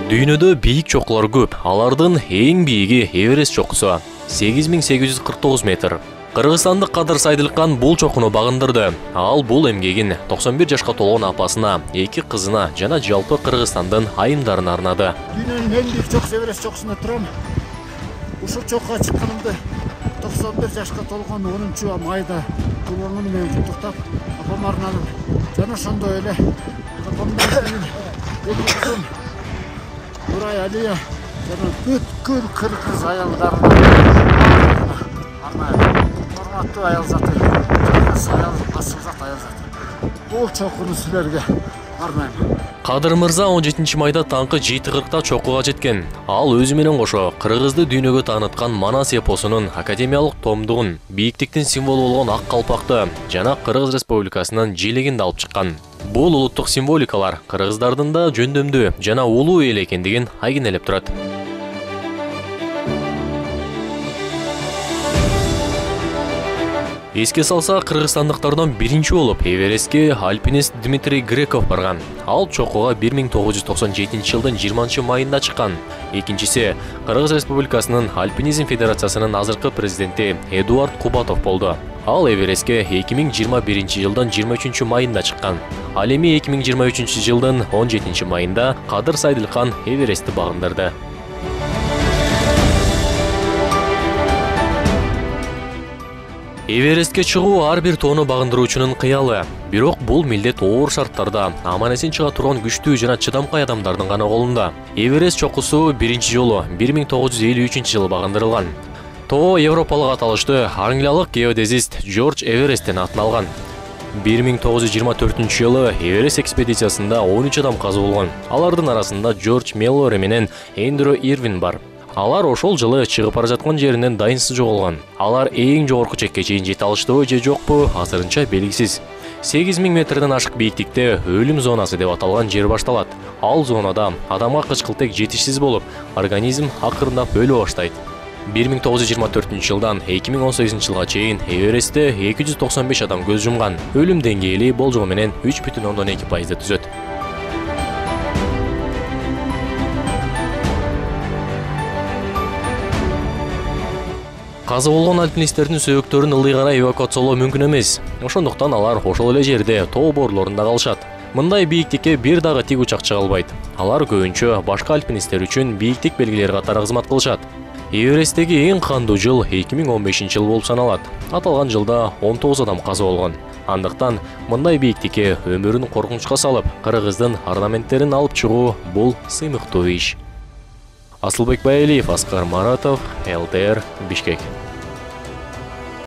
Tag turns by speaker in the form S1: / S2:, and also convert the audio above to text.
S1: Дүйнөдө бийик чокулар көп. Алардын эң бийиги Эверест чокусу 8849 метр. Кыргызстандык Кадыр Сайдылкан бул чокуну багындырды. Ал бул эмгегин 91 жашка толгон апасына, 2 кызына жана жалпы Кыргызстандын айымдарына арнады.
S2: Дүйнөнүн эң бийик чокусу Эверест чокусунда турам. Ушул чокуга чыкканымды 91 жашка толгон 10-майда туулган менен куттуктап, апама арнадым. Жана ошондой эле апамдын эки кызым Нурай Алия жана бүткүл кыргыз аялдарына урматтуу аял заты, асыл аял заты. Бул чокуну силерге арнайм.
S1: Кадыр мырза 17-майда таңкы 7:40 чокуга жеткен. Ал өзү менен кошо кыргызды дүйнөгө тааныткан Манас эпосунун академиялык томдугун, бийиктиктин символу болгон ак калпакты жана Кыргыз Республикасынын желегин алып чыккан. Бул улуттук символикалар кыргыздардын да жөндөмдүү жана улуу эл экендигин айгинелеп турат. Эске салса, кыргызстандыктардан биринчи болуп Эверестке альпинист Дмитрий Греков барган. Ал чокуга 1997 жылдын 20-майында чыккан. Экинчиси Кыргыз Республикасынын Альпинизм Федерациясынын азыркы президенти Эдуард Кубатов болду. Ал Эверестке 2021 жылдын 23-майында чыккан. Ал эми 2023 жылдын 17-майында Кадыр Сайдылкан Эверестти багындырды. Эверестке чыгуу ар бир тоону багындыруучунун кыялы. Бирок бул милдет оор шарттарда аман-эсен чыга турган күчтүү жана чыдамкай адамдардын гана колунда. Эверест чокусу биринчи жолу 1953-жылы багындырылган. Тоо европалык аталышты англиялык геодезист Джордж Эвересттин атына алган. 1924-жылы Эверест экспедициясында 13 адам каза болгон. Алардын арасында Джордж Меллори менен Эндрю Ирвин бар. Алар ошол жылы чыгып бара жаткан жеринен дайынсыз жоголгон. Алар эң жогорку чекке чейин жете алыштыбы же жокпу азырынча белгисиз. 8000 метрден ашык бийиктикте өлүм зонасы деп аталган жер башталат. Ал зонада адамга кычкылтек жетишсиз болуп, организм акырындап өлө баштайт. 1924 жылдан 2018 жылга чейин Эверестте 295 адам көз жумган. Өлүм деңгээли болжол менен 3,2% түзөт. Каза болгон альпинисттердин сөөктөрүн ылдый кара эвакуациялоо мүмкүн эмес. Ошондуктан алар ошол эле жерде тоо борлорунда калышат. Мындай бийиктикке бир дагы тик учак чыга албайт. Алар көбүнчө башка альпинисттер үчүн бийиктик белгилери катары кызмат кылышат. Эвересттеги эң кандуу жыл 2015 жыл болуп саналат. Аталган жылда 19 адам каза болгон. Андыктан мындай бийиктикке өмүрүн коркунучка салып, кыргыздын орнаменттерин алып чыгуу бул сыймыктуу иш. Асылбек Байалиев, Аскар Маратов, ЛТР, Бишкек.